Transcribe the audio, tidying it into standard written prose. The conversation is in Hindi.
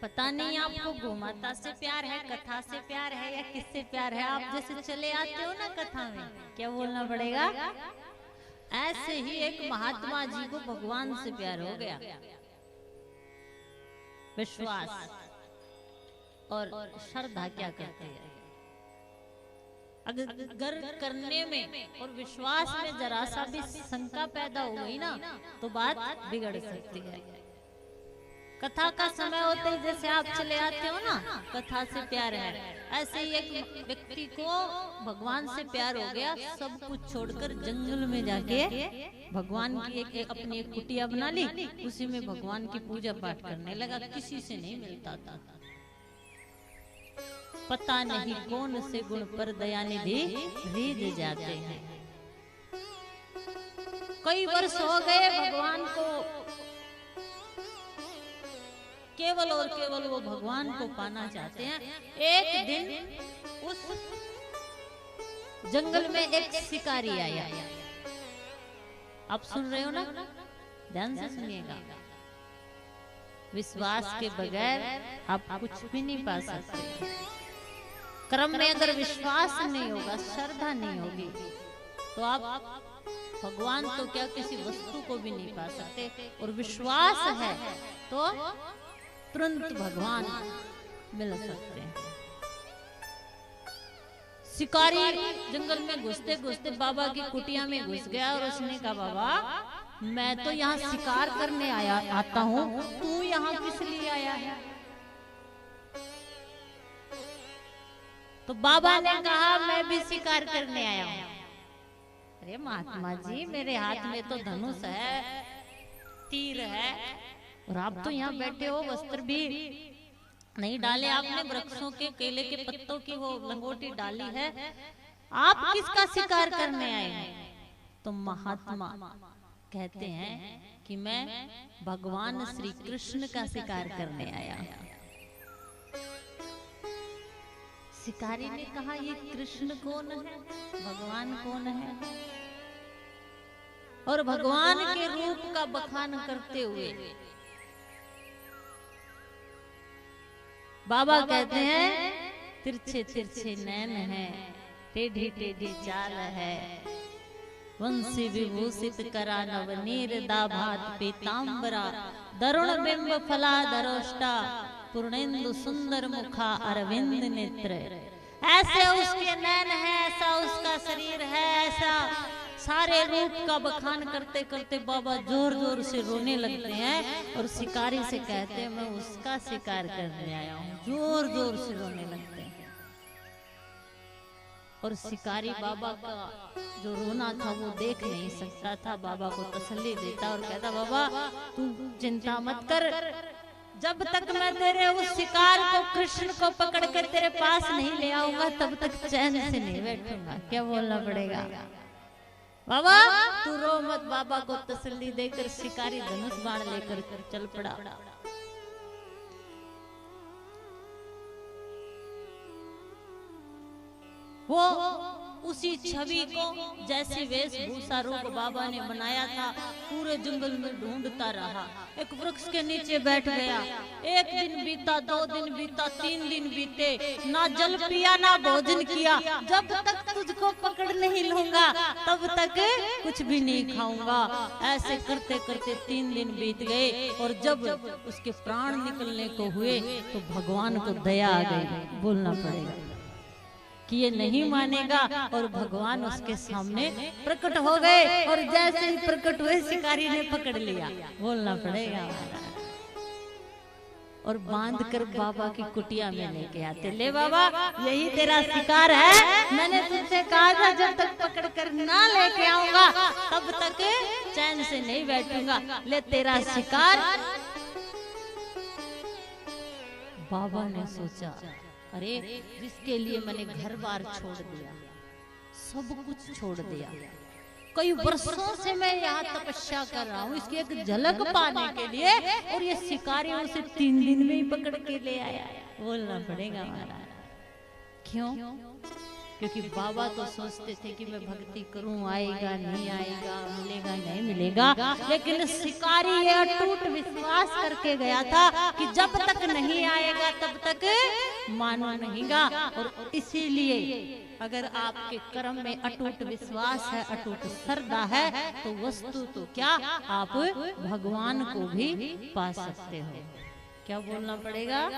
पता नहीं आपको गोमाता से प्यार है, कथा से प्यार है, या किससे प्यार है। आप जैसे चले आते हो ना कथा में, क्या बोलना पड़ेगा, ऐसे ही एक महात्मा जी को भगवान से प्यार हो गया। विश्वास और श्रद्धा क्या कहते हैं, अगर करने में और विश्वास में जरा सा भी शंका पैदा हो गई ना तो बात बिगड़ सकती है। कथा का समय होते ही जैसे आप चले आते हो ना, कथा से प्यार है, ऐसे ही एक व्यक्ति को भगवान से प्यार हो गया। सब कुछ छोड़कर जंगल में जाके भगवान की एक अपनी एक कुटिया बना ली, उसी में भगवान की पूजा पाठ करने लगा। किसी से नहीं मिलता था। पता नहीं कौन से गुण पर दयानिधि रीझ जाते हैं। कई वर्ष हो गए भगवान को, केवल और केवल वो भगवान को पाना चाहते हैं। एक दिन उस जंगल में एक शिकारी आया। आप सुन रहे हो ना, ध्यान से सुनिएगा। विश्वास के बगैर आप कुछ भी नहीं पा सकते। कर्म में अगर विश्वास नहीं होगा, श्रद्धा नहीं होगी, तो आप भगवान तो क्या किसी वस्तु को भी नहीं पा सकते। और विश्वास है तो तुरंत भगवान मिल सकते हैं। शिकारी जंगल में घुसते घुसते बाबा की कुटिया में घुस गया और उसने कहा, बाबा मैं तो यहाँ शिकार करने आता हूँ, तू यहाँ किस लिए आया है? तो बाबा ने कहा, मैं भी शिकार करने आया हूँ। अरे महात्मा जी, मेरे हाथ में तो धनुष है, तीर है, और आप तो यहाँ बैठे हो, वस्त्र भी नहीं डाले आपने, वृक्षों के केले के पत्तों की वो लंगोटी डाली है, आप किसका शिकार करने आए हैं? तो महात्मा कहते हैं कि मैं भगवान श्री कृष्ण का शिकार करने आया हूं। शिकारी ने कहा, ये कृष्ण कौन है, भगवान कौन है? और भगवान के रूप का बखान करते हुए बाबा कहते हैं, तिरछे तिरछे नैन है, टेढ़ी टेढ़ी चाल है, वंशी विभूषित करा नवनीर दाभात पीतांबरा, दरुण बिंब फला दरोष्टा, पूर्णेंदु सुंदर मुखा अरविंद नेत्र। ऐसे उसके नैन है, ऐसा उसका शरीर है, ऐसा सारे रूप का बखान करते करते बाबा जोर जोर से रोने लगते हैं और शिकारी से कहते हैं, मैं उसका शिकार करने आया हूँ। जोर जोर से रोने लगते हैं और शिकारी बाबा का जो रोना था वो देख नहीं सकता था। बाबा को तसल्ली देता और कहता, बाबा तू चिंता मत कर, जब तक मैं तेरे उस शिकार को, कृष्ण को पकड़ कर तेरे पास नहीं ले आऊंगा, तब तक चैन से नहीं बैठूंगा। क्या बोलना पड़ेगा, बाबा तू रो मत। बाबा को तसल्ली देकर शिकारी धनुष बाण लेकर चल पड़ा। वो उसी छवि को, जैसी वेशभूषा रूप बाबा ने बनाया था, पूरे जंगल में ढूंढता रहा। एक वृक्ष के नीचे बैठ गया। एक दिन बीता, 2 दिन बीता, 3 दिन बीते, ना जल पिया ना भोजन किया। जब तक तुझको पकड़ नहीं लूंगा तब तक कुछ भी नहीं खाऊंगा। ऐसे करते करते 3 दिन बीत गए और जब उसके प्राण निकलने को हुए तो भगवान को दया आ गई। बोलना पड़ेगा कि ये नहीं मानेगा, और भगवान उसके सामने प्रकट हो गए और जैसे ही प्रकट हुए शिकारी ने पकड़ लिया। बोलना पड़ेगा। और बांध कर बाबा की कुटिया में लेके आते, ले बाबा यही तेरा शिकार है, मैंने तुझसे कहा था जब तक पकड़ कर ना लेके आऊंगा तब तक चैन से नहीं बैठूंगा, ले तेरा शिकार। बाबा ने सोचा, अरे जिसके लिए मैंने घर बार छोड़ दिया, सब कुछ छोड़ दिया, कई वर्षों से मैं यहाँ तपस्या कर रहा हूँ इसकी एक झलक पाने के लिए, और ये शिकारी उसे 3 दिन में ही पकड़ के ले आया। बोलना पड़ेगा महाराज, क्यों? क्योंकि बाबा तो सोचते थे कि मैं भक्ति करूं, आएगा नहीं आएगा, मिलेगा नहीं मिलेगा, लेकिन शिकारी ये अटूट विश्वास करके गया था कि जब तक नहीं आएगा तब तक मानो नहींगा। और इसीलिए अगर आपके कर्म में अटूट विश्वास है, अटूट श्रद्धा है, तो वस्तु तो क्या आप भगवान को भी पा सकते हो। क्या बोलना पड़ेगा?